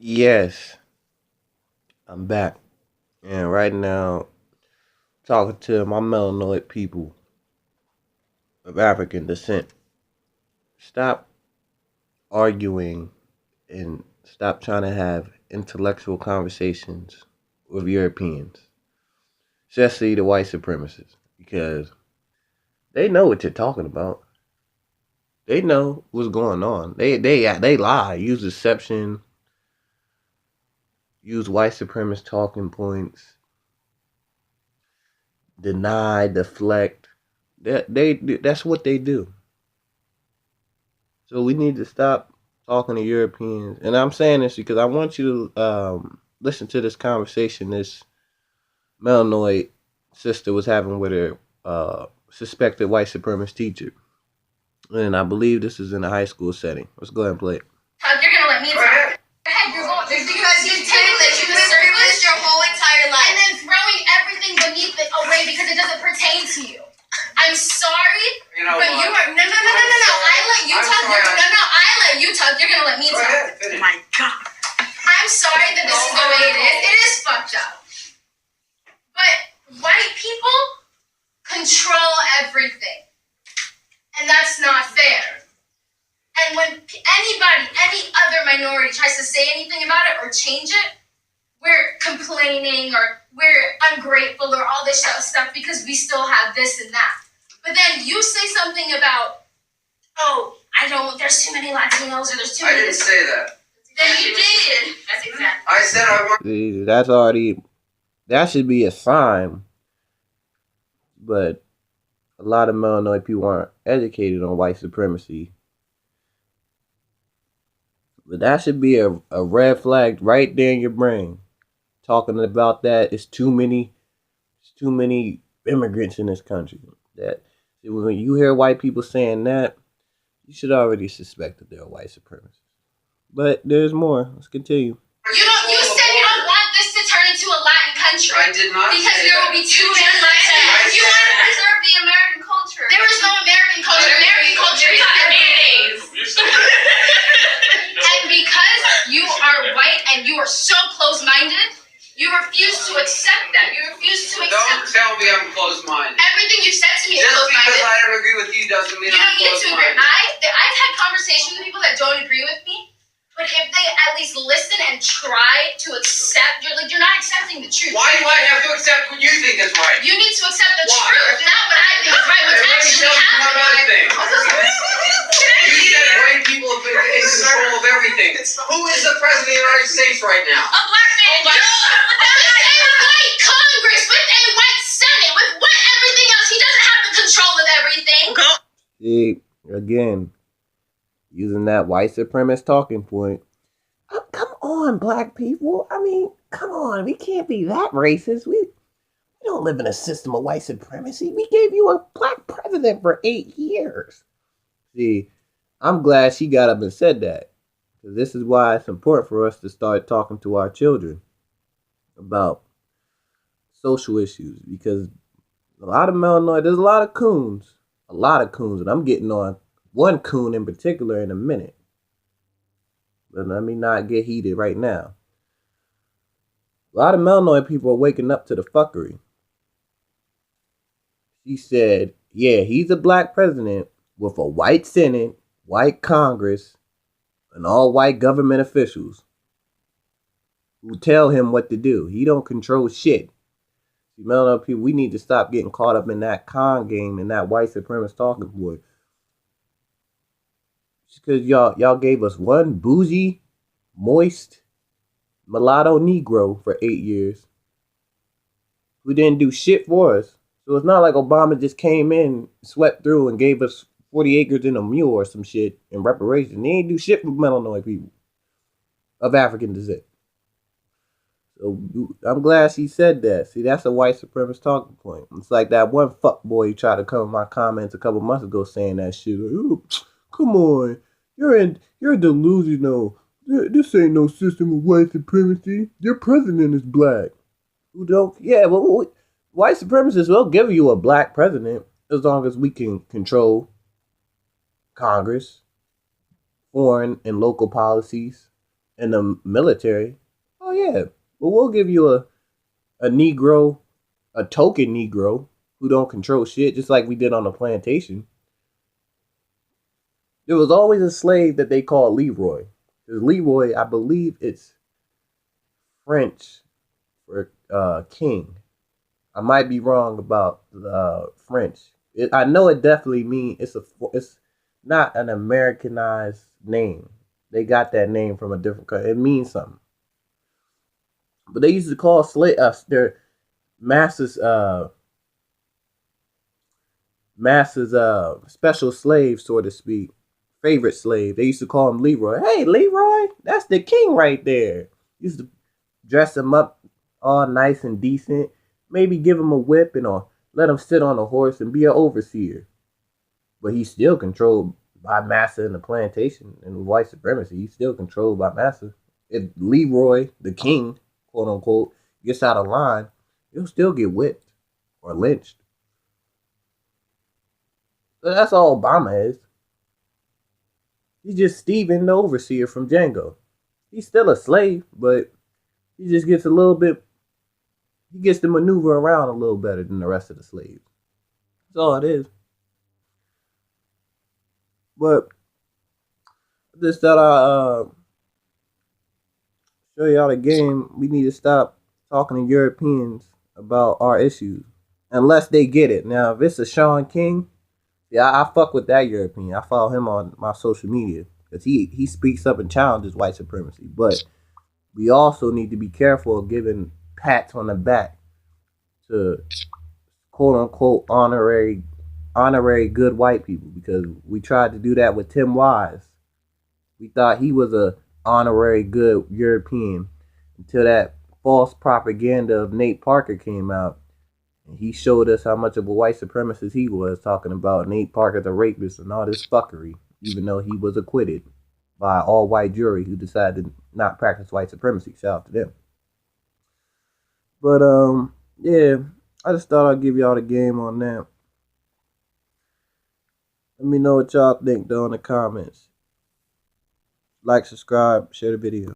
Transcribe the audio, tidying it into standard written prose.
Yes, I'm back. And right now, talking to my melanoid people of African descent. Stop arguing and stop trying to have intellectual conversations with Europeans, especially the white supremacists, because they know what you're talking about. They know what's going on. They lie, use deception, use white supremacist talking points, deny, deflect. That's what they do. So we need to stop talking to Europeans. And I'm saying this because I want you to listen to this conversation this Melanoid sister was having with her suspected white supremacist teacher. And I believe this is in a high school setting. Let's go ahead and play it. You're gonna let me talk. You're going because you've taken the human service your whole entire life and then throwing everything beneath it away because it doesn't pertain to you. I'm sorry, but you are no. I let you talk. I let you talk. You're gonna let me talk. Oh my God. I'm sorry that this is the way it is. It is fucked up. But white people control everything, and that's not fair. And when any other minority tries to say anything about it or change it, we're complaining or we're ungrateful or all this stuff because we still have this and that. But then you say something about, there's too many Latinos or there's too many. I didn't say that. Then you did. That's exactly. I said I want. That should be a sign. But a lot of melanoid people aren't educated on white supremacy. But that should be a red flag right there in your brain. Talking about that, it's too many immigrants in this country. That when you hear white people saying that, you should already suspect that they're white supremacists. But there's more. Let's continue. You said you don't want this to turn into a Latin country. I did not because say there that. will be too many Latinos. You want to preserve the American culture. There is no American culture. American culture is everything. And because you are white and you are so close-minded, you refuse to accept that. You refuse to accept. Don't tell me I'm close-minded. Everything you said to me is Just close-minded. because I don't agree with you doesn't mean you I'm don't need to agree. close-minded. I've had conversations with people that don't agree with me, but if they at least listen and try to accept, you're not accepting the truth. Why do I have to accept what you think is right? You need to accept the Why? truth, not what I think is right. What's actually happening. You said white people have been in control of everything. Who is the president of the United States right now? A black man. With a white Congress, with a white Senate, with what everything else. He doesn't have the control of everything. See, again, using that white supremacist talking point. Come on, black people. I mean, come on. We can't be that racist. We don't live in a system of white supremacy. We gave you a black president for 8 years. See, I'm glad she got up and said that. Because this is why it's important for us to start talking to our children about social issues. Because a lot of melanoid, there's a lot of coons. A lot of coons. And I'm getting on one coon in particular in a minute. But let me not get heated right now. A lot of melanoid people are waking up to the fuckery. She said, yeah, he's a black president with a white Senate, white Congress, and all white government officials who tell him what to do. He don't control shit. See, melanoid people, we need to stop getting caught up in that con game and that white supremacist talking point. Because y'all gave us one bougie, moist, mulatto Negro for 8 years who didn't do shit for us. So it's not like Obama just came in, swept through, and gave us 40 acres in a mule or some shit in reparation. They ain't do shit for melanoid people of African descent. So I'm glad she said that. See, that's a white supremacist talking point. It's like that one fuckboy who tried to come in my comments a couple months ago saying that shit. Like, oh, come on, you're delusional. This ain't no system of white supremacy. Your president is black. Who don't? Yeah, well, white supremacists will give you a black president as long as we can control Congress, foreign and local policies, in the military, oh yeah, well we'll give you a Negro, a token Negro who don't control shit, just like we did on the plantation. There was always a slave that they called Leroy. Because Leroy, I believe it's French for king. I might be wrong about the French. I know it definitely means it's not an Americanized name. They got that name from a different country. It means something. But they used to call their masters special slave, so to speak, favorite slave. They used to call him Leroy. Hey, Leroy, that's the king right there. Used to dress him up all nice and decent. Maybe give him a whip and let him sit on a horse and be an overseer. But he's still controlled by massa in the plantation and white supremacy. He's still controlled by massa. If Leroy, the king, quote unquote, gets out of line, he'll still get whipped or lynched. So that's all Obama is. He's just Steven, the overseer from Django. He's still a slave, but he just gets a little bit. He gets to maneuver around a little better than the rest of the slaves. That's all it is. But I just thought I'd show y'all the game. We need to stop talking to Europeans about our issues, unless they get it. Now, if it's a Sean King, yeah, I fuck with that European. I follow him on my social media because he speaks up and challenges white supremacy. But we also need to be careful of giving pats on the back to quote unquote honorary good white people, because we tried to do that with Tim Wise. We thought he was a honorary good European until that false propaganda of Nate Parker came out. And he showed us how much of a white supremacist he was, talking about Nate Parker the rapist and all this fuckery, even though he was acquitted by an all-white jury who decided to not practice white supremacy. Shout out to them. But yeah, I just thought I'd give y'all the game on that. Let me know what y'all think though in the comments. Like, subscribe, share the video.